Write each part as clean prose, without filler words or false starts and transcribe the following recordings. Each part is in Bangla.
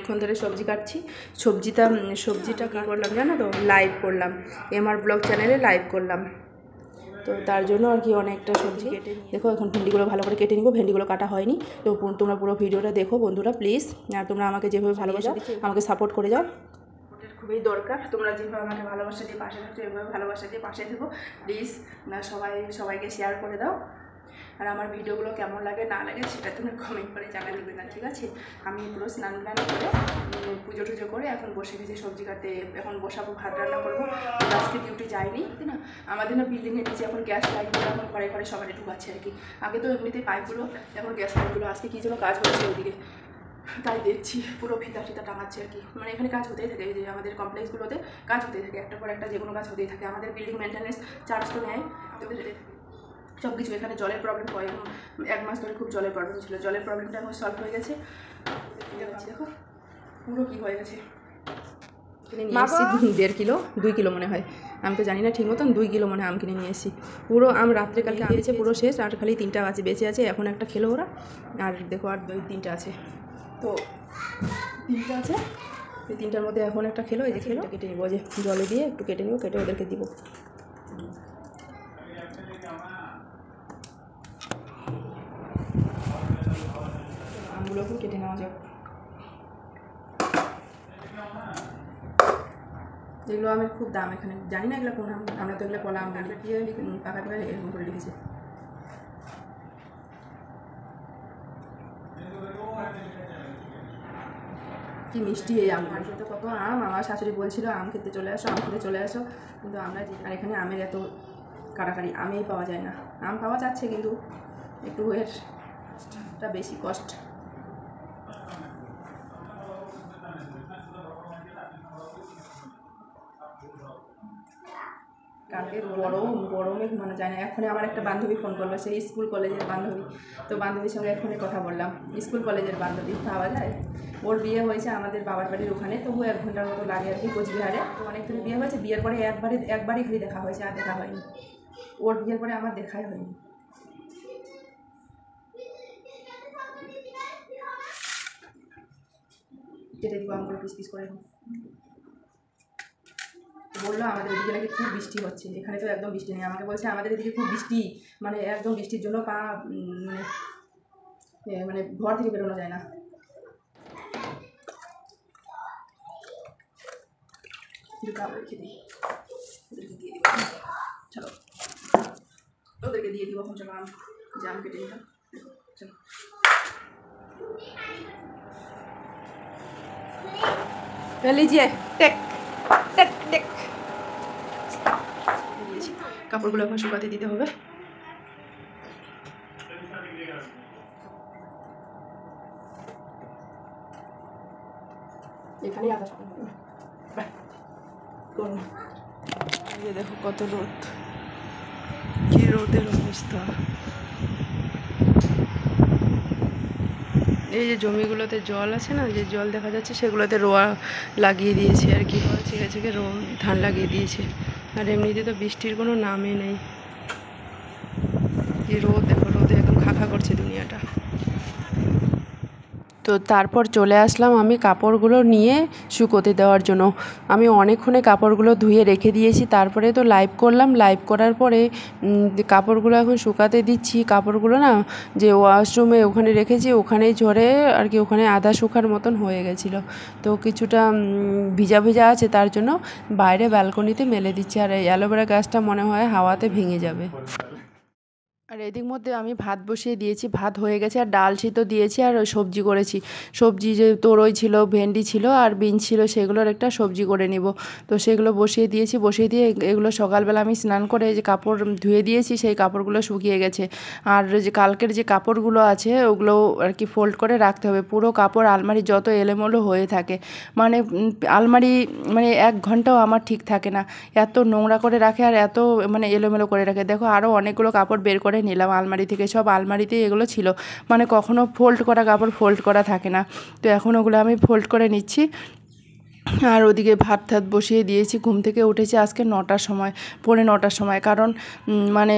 অনেকক্ষণ ধরে সবজি কাটছি। সবজিটা কী করলাম জানো তো, লাইভ করলাম, এমআর ব্লগ চ্যানেলে লাইভ করলাম। তো তার জন্য আর কি অনেকটা সবজি কেটে দেখো। এখন ভেন্ডিগুলো ভালো করে কেটে নিব, ভেন্ডিগুলো কাটা হয়নি। তো তোমরা পুরো ভিডিওটা দেখো বন্ধুরা প্লিজ। আর তোমরা আমাকে যেভাবে ভালোবাসা আমাকে সাপোর্ট করে যাও, ওটার খুবই দরকার। তোমরা যেভাবে আমাকে ভালোবাসা দিয়ে পাশে থাকছো, এভাবে ভালোবাসা দিয়ে পাশে থেকো প্লিজ। সবাইকে শেয়ার করে দাও। আর আমার ভিডিওগুলো কেমন লাগে না লাগে সেটা তুমি কমেন্ট করে জানা দেবে না, ঠিক আছে? আমি পুরো স্নান করে পুজো টুজো করে এখন বসে গেছি সবজি কাটতে। এখন বসাবো, ভাত রান্না করবো। আজকে ডিউটি যাইনি, তাই না? আমাদের না বিল্ডিংয়ের নিচে এখন গ্যাস লাইনগুলো এখন ঘরে ঘরে সবাই ঢুকাচ্ছে আর কি। আগে তো এমনিতেই পাইপগুলো, এখন গ্যাস লাইনগুলো। আজকে কী যেন কাজ হচ্ছে ওইদিকে, তাই দেখছি। পুরো ফিতা টাঙাচ্ছে আর কি। মানে এখানে কাজ হতেই থাকে, যে আমাদের কমপ্লেক্সগুলোতে কাজ হতেই থাকে, একটা পর একটা যে কোনো কাজ হতেই থাকে। আমাদের বিল্ডিং মেনটেন্যান্স চার্জ তো নেয়, সব কিছু। এখানে জলের প্রবলেম হয়, এখন 1 মাস ধরে খুব জলের প্রবলেম ছিল। জলের প্রবলেমটা এখন সলভ হয়ে গেছে। দেখো পুরো কী হয়ে গেছে। কিনে নিয়ে এসেছি 1.5 কিলো 2 কিলো মনে হয়, আমি তো জানি না ঠিক মতন। 2 কিলো মনে হয় আম কিনে নিয়ে এসেছি। পুরো আম রাত্রে কালকে আমেছে পুরো শেষ, আর খালি 3টা আছে বেঁচে আছে। এখন একটা খেলো ওরা, আর দেখো আর 3টা আছে। তো 3টা আছে, এই 3টার মধ্যে এখন একটা খেলো। এই যে খেলো, কেটে নিবো, যে জলে দিয়ে একটু কেটে নিবো, কেটে ওদেরকে দিব। আমগুলো এখন কেটে নেওয়া যাক। এগুলো আমের খুব দাম এখানে, জানি না এগুলো কোন আম। আমরা তো এগুলো কলা আম বলি, দিয়ে পাকা পেয়ে এরকম করে রেখেছে। কি মিষ্টি এই আমগুলো, তো কত আম। আমার শাশুড়ি বলছিল আম খেতে চলে আসো, আম খেতে চলে আসো, কিন্তু আমরা আর এখানে আমের এত কাটাকাটি, আমেই পাওয়া যায় না। আম পাওয়া যাচ্ছে কিন্তু একটু এরটা বেশি কষ্ট। কালকে গরমে ঘুমানো যায় না। এখনই আমার একটা বান্ধবী ফোন করলো, সেই স্কুল কলেজের বান্ধবী। তো বান্ধবীর সঙ্গে এখনই কথা বললাম। স্কুল কলেজের বান্ধবী পাওয়া যায়। ওর বিয়ে হয়েছে আমাদের বাবার বাড়ির ওখানে, তবু 1 ঘন্টার মতো লাগে আর কি, কোচবিহারে। তো অনেক দিন বিয়ে হয়েছে, বিয়ের পরে একবারই খালি দেখা হয়েছে, আর দেখা হয়নি। ওর বিয়ের পরে আমার দেখাই হয়নি। কেটে দিব আমগুলো পিস পিস করে। বললো আমাদের এদিকে নাকি খুব বৃষ্টি হচ্ছে, এখানে তো একদম বৃষ্টি নেই। আমাকে বলছে আমাদের এদিকে খুব বৃষ্টি, মানে একদম বৃষ্টির জন্য পা মানে ঘর থেকে বেরোনো যায় না। রেখে দিই, ওদেরকে দিয়ে দিব। চলো ওদেরকে দিয়ে দিব এখন। চলো জাম কেটে নিলাম, চলো। लीजिए टेक टेक टेक। কাপড়গুলো এখন শুকাতে দিতে হবে। এখানেই আদা শুকানো হবে। দেখো কত রোদ, কি রোদের অবস্থা। এই যে জমিগুলোতে জল আছে না, যে জল দেখা যাচ্ছে, সেগুলোতে রোয়া লাগিয়ে দিয়েছে আর কি। ছেঁকে ছেঁকে ধান লাগিয়ে দিয়েছে। আর এমনিতে তো বৃষ্টির কোনো নামই নেই। যে রোদ, দেখো রোদে একদম খাখা করছে দুনিয়াটা। তো তারপর চলে আসলাম আমি কাপড়গুলো নিয়ে শুকোতে দেওয়ার জন্য। আমি অনেকক্ষণে কাপড়গুলো ধুয়ে রেখে দিয়েছি, তারপরে তো লাইভ করলাম। লাইভ করার পরে কাপড়গুলো এখন শুকাতে দিচ্ছি। কাপড়গুলো না যে ওয়াশরুমে ওখানে রেখেছি, ওখানেই ঝরে আর কি, ওখানে আধা শুকার মতন হয়ে গেছিলো। তো কিছুটা ভিজা ভিজা আছে, তার জন্য বাইরে ব্যালকনিতে মেলে দিচ্ছি। আর এই অ্যালোভেরা গাছটা মনে হয় হাওয়াতে ভেঙে যাবে। আর এদিক মধ্যে আমি ভাত বসিয়ে দিয়েছি, ভাত হয়ে গেছে। আর ডাল সিদ্ধ দিয়েছি, আর সবজি করেছি। সবজি যে তরই ছিল, ভেন্ডি ছিল, আর বিন ছিল, সেগুলোর একটা সবজি করে নিব। তো সেগুলো বসিয়ে দিয়েছি। বসিয়ে দিয়ে এগুলো সকালবেলা আমি স্নান করে যে কাপড় ধুয়ে দিয়েছি, সেই কাপড়গুলো শুকিয়ে গেছে। আর যে কালকের যে কাপড়গুলো আছে, ওগুলো আর কি ফোল্ড করে রাখতে হবে। পুরো কাপড় আলমারি যত এলোমেলো হয়ে থাকে, মানে আলমারি মানে 1 ঘন্টাও আমার ঠিক থাকে না, এত নোংরা করে রাখে আর এত মানে এলোমেলো করে রাখে। দেখো আরও অনেকগুলো কাপড় বের করে নিলাম আলমারি থেকে। সব আলমারিতেই এগুলো ছিল, মানে কখনো ফোল্ড করা কাপড় ফোল্ড করা থাকে না। তো এখন ওগুলো আমি ফোল্ড করে নিচ্ছি। আর ওদিকে ভাত ঠাত বসিয়ে দিয়েছি। ঘুম থেকে উঠেছি আজকে 9টার সময়, 9:45টার সময়। কারণ মানে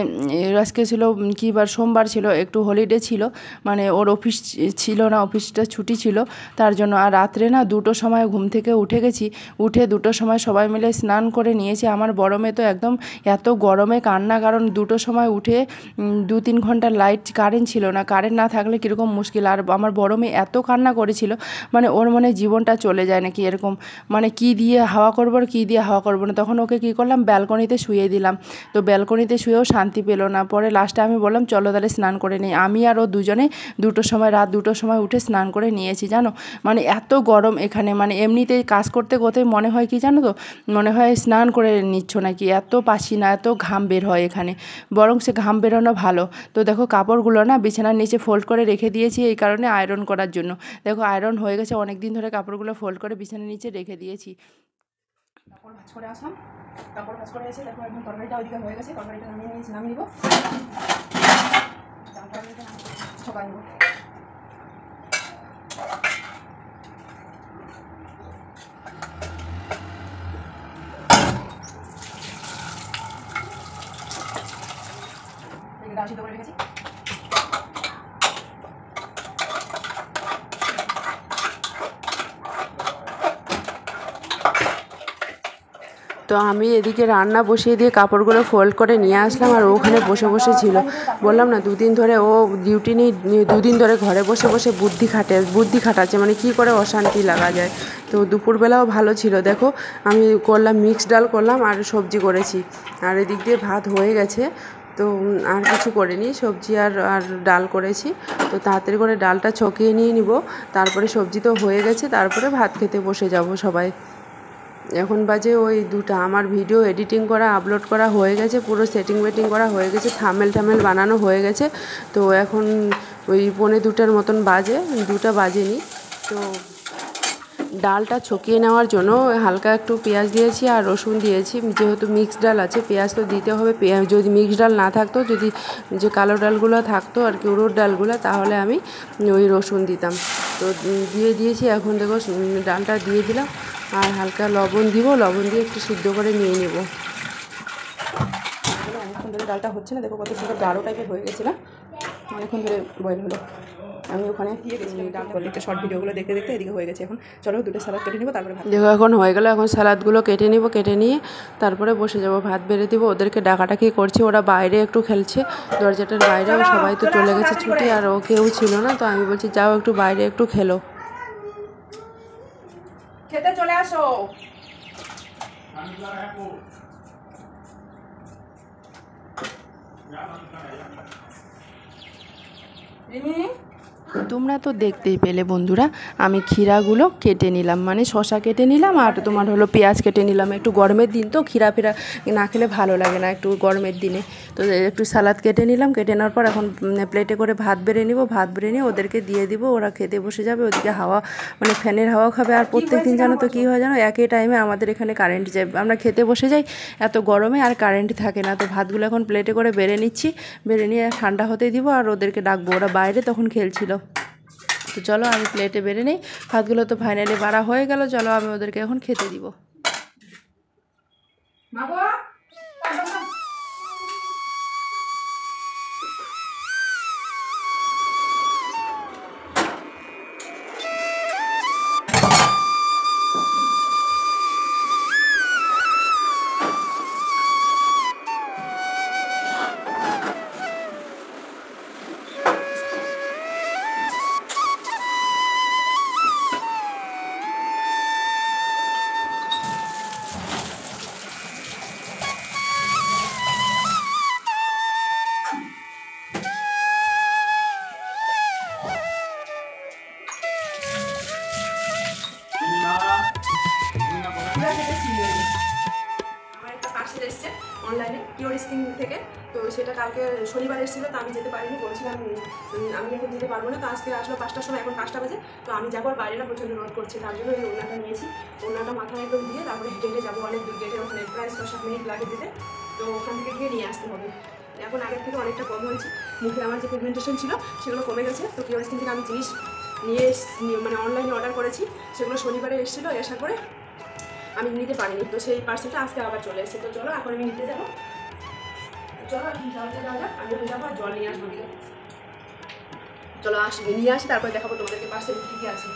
আজকে ছিল কী বার, সোমবার ছিল, একটু হলিডে ছিল, মানে ওর অফিস ছিল না, অফিসটা ছুটি ছিল তার জন্য। আর রাত্রে না 2টোর সময় ঘুম থেকে উঠে গেছি। উঠে 2টোর সময় সবাই মিলে স্নান করে নিয়েছি। আমার বড় মেয়ে তো একদম এত গরমে কান্না, কারণ 2টোর সময় উঠে 2-3 ঘন্টা লাইট কারেন্ট ছিল না, কারেন্ট না থাকলে কীরকম মুশকিল। আর আমার বড় মেয়ে এত কান্না করেছিল, মানে ওর মনে জীবনটা চলে যায় নাকি এরকম, মানে কী দিয়ে হাওয়া করবো আর কী দিয়ে হাওয়া করবো না। তখন ওকে কী করলাম, ব্যালকনিতে শুয়ে দিলাম। তো ব্যালকনিতে শুয়েও শান্তি পেলো না। পরে লাস্টে আমি বললাম চলো তাহলে স্নান করে নিই। আমি আর ও দুজনে 2টোর সময়, রাত 2টোর সময় উঠে স্নান করে নিয়েছি জানো। মানে এত গরম এখানে, মানে এমনিতেই কাজ করতে করতে মনে হয় কি জানো তো, মনে হয় স্নান করে নিচ্ছ নাকি, এত পাসিনা, এত ঘাম বের হয় এখানে। বরং সে ঘাম বেরোনো ভালো। তো দেখো কাপড়গুলো না বিছানার নিচে ফোল্ড করে রেখে দিয়েছি এই কারণে, আয়রন করার জন্য। দেখো আয়রন হয়ে গেছে, অনেক দিন ধরে কাপড়গুলো ফোল্ড করে বিছানার নিচে রেখে দিয়েছি। কাপড় ভাঁজ করে আসলাম, কাপড় ভাঁজ করে এসে দেখো একদম তরকারিটা ওইদিকে হয়ে গেছে। তরকারিটা নামিয়ে নিয়েছি, নামিয়ে নিব, সবাই নিব। ডাল সিদ্ধ করে রেখেছি। তো আমি এদিকে রান্না বসিয়ে দিয়ে কাপড়গুলো ফোল্ড করে নিয়ে আসলাম, আর ওখানে বসে বসে ছিল। বললাম না 2 দিন ধরে ও ডিউটি নেই, 2 দিন ধরে ঘরে বসে বসে বুদ্ধি খাটাচ্ছে, মানে কি করে অশান্তি লাগা যায়। তো দুপুরবেলাও ভালো ছিল। দেখো আমি করলাম মিক্সড ডাল করলাম আর সবজি করেছি, আর এদিক দিয়ে ভাত হয়ে গেছে। তো আর কিছু করিনি, সবজি আর ডাল করেছি। তো তাড়াতাড়ি করে ডালটা ছকিয়ে নিয়ে নিব, তারপরে সবজি তো হয়ে গেছে, তারপরে ভাত খেতে বসে যাব সবাই। এখন বাজে ওই 2টা। আমার ভিডিও এডিটিং করা, আপলোড করা হয়ে গেছে, পুরো সেটিং বেটিং করা হয়ে গেছে, থামেল বানানো হয়ে গেছে। তো এখন ওই 1:45 মতন বাজে, 2টা বাজেনি। তো ডালটা ছকিয়ে নেওয়ার জন্য হালকা একটু পেঁয়াজ দিয়েছি আর রসুন দিয়েছি। যেহেতু মিক্সড ডাল আছে, পেঁয়াজ তো দিতে হবে। যদি মিক্সড ডাল না থাকতো, যদি যে কালো ডালগুলো থাকতো আর কি, উড়োর ডালগুলো, তাহলে আমি ওই রসুন দিতাম। তো দিয়ে দিয়েছি। এখন দেখো ডালটা দিয়ে দিলাম, আর হালকা লবণ দিব, লবণ দিয়ে একটু সিদ্ধ করে নিয়ে নেব। অনেকক্ষণ ধরে ডালটা হচ্ছে না, দেখো কত সুন্দর গাঢ় টাইপের হয়ে গেছে না, অনেকক্ষণ ধরে বয়েল হলো। আমি ওখানে ডাল করলে একটা শর্ট ভিডিওগুলো দেখতে দেখতে এদিকে হয়ে গেছে। এখন চলো 2টা স্যালাড কেটে নেবো, তারপরে দেখো এখন হয়ে গেলো। এখন স্যালাডগুলো কেটে নেবো, কেটে নিয়ে তারপরে বসে যাবো, ভাত বেড়ে দিব। ওদেরকে ডাকাটাকি করছি, ওরা বাইরে একটু খেলছে দরজাটার বাইরে। সবাই তো চলে গেছে ছুটি, আর ও কেউ ছিল না। তো আমি বলছি যাও একটু বাইরে একটু খেলো, খেতে চলে আসো। তোমরা তো দেখতেই পেলে বন্ধুরা, আমি ক্ষীরাগুলো কেটে নিলাম, মানে শশা কেটে নিলাম, আর তোমার হলো পেঁয়াজ কেটে নিলাম। একটু গরমের দিন তো ক্ষীরা ফিরা না খেলে ভালো লাগে না, একটু গরমের দিনে। তো একটু সালাদ কেটে নিলাম, কেটে নেওয়ার পর এখন প্লেটে করে ভাত বেড়ে নিব। ভাত বেড়ে নিয়ে ওদেরকে দিয়ে দিব, ওরা খেতে বসে যাবে। ওদিকে হাওয়া, মানে ফ্যানের হাওয়া খাবে। আর প্রত্যেক দিন জানো তো কী হয় জানো, একই টাইমে আমাদের এখানে কারেন্ট যায়, আমরা খেতে বসে যাই এত গরমে, আর কারেন্ট থাকে না। তো ভাতগুলো এখন প্লেটে করে বেড়ে নিচ্ছি, বেড়ে নিয়ে ঠান্ডা হতে দিব, আর ওদেরকে ডাকবো, ওরা বাইরে তখন খেলছিল। তো চলো আমি প্লেটে বেড়ে নিই ভাতগুলো। তো ফাইনালি বাড়া হয়ে গেল, চলো আমি ওদেরকে এখন খেতে দিব। আমার একটা পার্সেল এসছে অনলাইনে পিওর স্কিন থেকে। তো সেটা কালকে শনিবার এসেছিলো, তো আমি যেতে পারিনি, বলছিলাম আমি এখন যেতে পারবো না। তো আজকে আসলো 5টার সময়, এখন 5টা বাজে। তো আমি যাবো, আর বাইরেটা প্রচণ্ড রোদ করছে, তার জন্য এই ওড়নাটা নিয়েছি। ওড়নাটা মাথায় একদম দিয়ে তারপরে হেঁটে হেঁটে যাবো অনেক দূর, গেটে ওখানে প্রায় 6-7 মিনিট লাগে দিতে। তো ওখান থেকে গিয়ে নিয়ে আসতে হবে। এখন আগের থেকে অনেকটা কম হয়েছে, মুখে আমার যে পিগমেন্টেশন ছিল সেগুলো কমে গেছে। তো পিওর স্কিন থেকে আমি জিনিস নিয়ে মানে অনলাইনে অর্ডার করেছি, সেগুলো শনিবারে এসেছিলো। আসার পরে আমি নিতে পারিনি, তো সেই পার্সেলটা আজকে আবার চলে এসেছে। তো চলো এখন আমি নিতে যাবো, চলো যাওয়া যাক। আমি যাবো আর জল নিয়ে আসবো দিকে, চলো আসি নিয়ে আসি, তারপরে দেখাবো তোমাদেরকে পার্সেল কী কী আছে।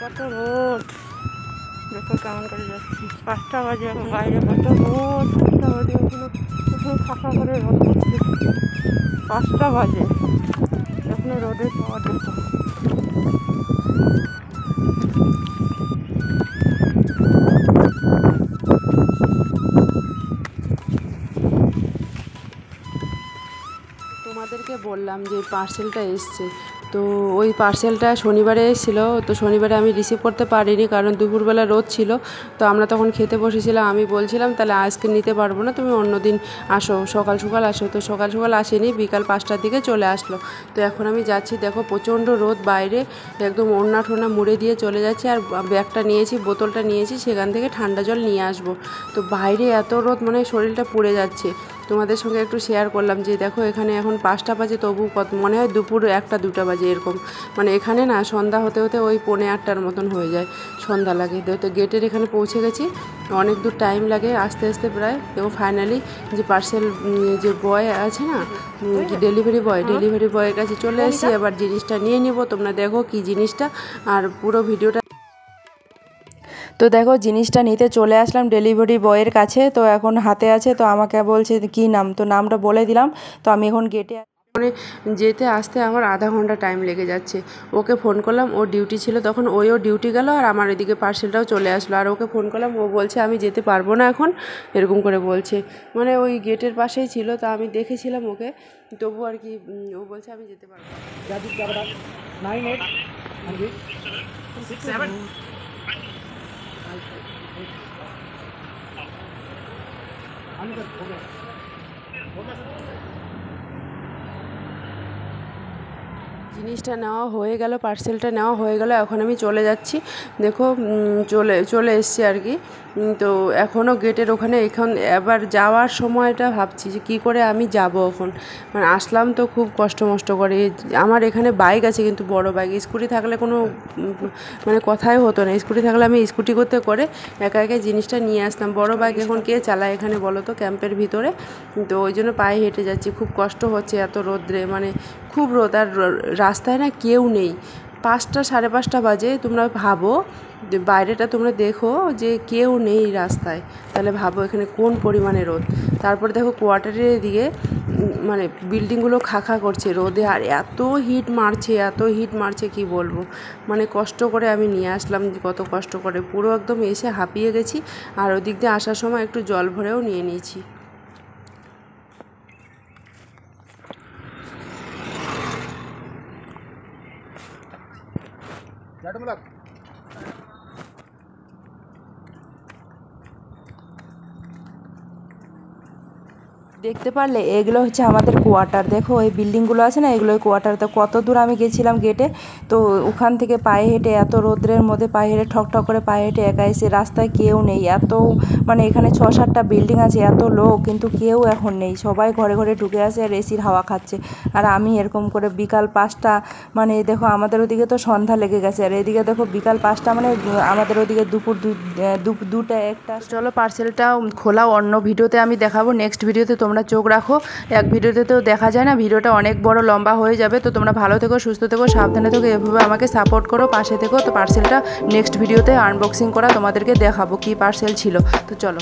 কত রোদ দেখো কেমন করে যাচ্ছি, 5টা বাজে এখন বাইরে কত রোদ, 5টা বাজে এখনো ফাঁকা করে রোদ করছে, 5টা বাজে এখনো রোদের পাওয়ার দেখো। তোমাদেরকে বললাম যে পার্সেলটা এসছে, তো ওই পার্সেলটা শনিবারে এসেছিলো, তো শনিবারে আমি রিসিভ করতে পারিনি কারণ দুপুরবেলা রোদ ছিল। তো আমরা তখন খেতে বসেছিলাম, আমি বলছিলাম তাহলে আজকে নিতে পারবো না, তুমি অন্য দিন আসো, সকাল সকাল আসো। তো সকাল সকাল আসেনি, বিকাল 5টার দিকে চলে আসলো। তো এখন আমি যাচ্ছি, দেখো প্রচণ্ড রোদ বাইরে, একদম ওড়না ঠোনা মুড়ে দিয়ে চলে যাচ্ছি। আর ব্যাগটা নিয়েছি, বোতলটা নিয়েছি, সেখান থেকে ঠান্ডা জল নিয়ে আসবো। তো বাইরে এত রোদ, মানে শরীরটা পুড়ে যাচ্ছে। তোমাদের সঙ্গে একটু শেয়ার করলাম যে দেখো এখানে এখন 5টা বাজে, তবু কত মনে হয় দুপুর 1টা 2টা বাজে এরকম, মানে এখানে না সন্ধ্যা হতে হতে ওই 7:45টার মতন হয়ে যায়, সন্ধ্যা লাগে। তো গেটের এখানে পৌঁছে গেছি, অনেক দূর টাইম লাগে আস্তে আস্তে প্রায়। দেখো ফাইনালি যে পার্সেল যে বয় আছে না, ডেলিভারি বয়ের কাছে চলে এসেছি। এবার জিনিসটা নিয়ে নিব, তোমরা দেখো কি জিনিসটা, আর পুরো ভিডিওটা। তো দেখো জিনিসটা নিতে চলে আসলাম ডেলিভারি বয়ের কাছে, তো এখন হাতে আছে। তো আমাকে বলছে কী নাম, তো নামটা বলে দিলাম। তো আমি এখন গেটে মানে যেতে আসতে আমার আধা ঘন্টা টাইম লেগে যাচ্ছে। ওকে ফোন করলাম, ওর ডিউটি ছিল তখন, ওইও ডিউটি গেল, আর আমার এদিকে পার্সেলটাও চলে আসলো। আর ওকে ফোন করলাম, ও বলছে আমি যেতে পারবো না এখন, এরকম করে বলছে। মানে ওই গেটের পাশেই ছিল, তা আমি দেখেছিলাম ওকে, তবু আর কি ও বলছে আমি যেতে পারবো না। জিনিসটা নেওয়া হয়ে গেল, পার্সেলটা নেওয়া হয়ে গেল, এখন আমি চলে যাচ্ছি। দেখো চলে এসছি আর কি। তো এখনও গেটের ওখানে, এখন এবার যাওয়ার সময়টা ভাবছি যে কী করে আমি যাব এখন, মানে আসলাম তো খুব কষ্ট মষ্ট করে। আমার এখানে বাইক আছে, কিন্তু বড় বাইক, স্কুটি থাকলে কোনো মানে কথাই হতো না। স্কুটি থাকলে আমি স্কুটি করতে করে একা একা জিনিসটা নিয়ে আসতাম। বড় বাইক এখন কে চালায় এখানে বলো তো, ক্যাম্পের ভিতরে। তো ওই জন্য পায়ে হেঁটে যাচ্ছি, খুব কষ্ট হচ্ছে এত রোদ্রে, মানে খুব রোদ। আর রাস্তায় না কেউ নেই, 5টা 5:30 বাজে। তোমরা ভাবো যে বাইরেটা তোমরা দেখো যে কেউ নেই রাস্তায়, তাহলে ভাবো এখানে কোন পরিমাণে রোদ। তারপরে দেখো কোয়ার্টারের এদিকে মানে বিল্ডিংগুলো খাখা করছে রোদে, আর এত হিট মারছে কি বলবো। মানে কষ্ট করে আমি নিয়ে আসলাম, কত কষ্ট করে, পুরো একদম এসে হাঁপিয়ে গেছি। আর ওদিক দিয়ে আসার সময় একটু জল ভরেও নিয়ে নিয়েছি। দেখতে পারলে এগুলো হচ্ছে আমাদের কোয়ার্টার। দেখো এই বিল্ডিংগুলো আছে না, এগুলোই কোয়ার্টার। তো কত দূর আমি গেছিলাম গেটে, তো ওখান থেকে পায়ে হেঁটে, এত রোদ্রের মধ্যে পায়ে হেঁটে, ঠক করে পায়ে হেঁটে একা এসে, রাস্তায় কেউ নেই। এত মানে এখানে 6-7টা বিল্ডিং আছে, এত লোক, কিন্তু কেউ এখন নেই, সবাই ঘরে ঘরে ঢুকে আছে আর এসির হাওয়া খাচ্ছে। আর আমি এরকম করে বিকাল 5টা, মানে দেখো আমাদের ওদিকে তো সন্ধ্যা লেগে গেছে, আর এদিকে দেখো বিকাল 5টা, মানে আমাদের ওদিকে দুপুর 2টা 1টা। চলো পার্সেলটা খোলা অন্য ভিডিওতে আমি দেখাবো, নেক্সট ভিডিওতে তোমরা চোখ রাখো। এক ভিডিওতে তো দেখা যায় না, ভিডিওটা অনেক বড় লম্বা হয়ে যাবে। তো তোমরা ভালো থেকো, সুস্থ থেকো, সাবধানে থেকো, এভাবে আমাকে সাপোর্ট করো, পাশে থেকো। তো পার্সেলটা নেক্সট ভিডিওতে আনবক্সিং করা তোমাদেরকে দেখাবো কি পার্সেল ছিল। তো চলো।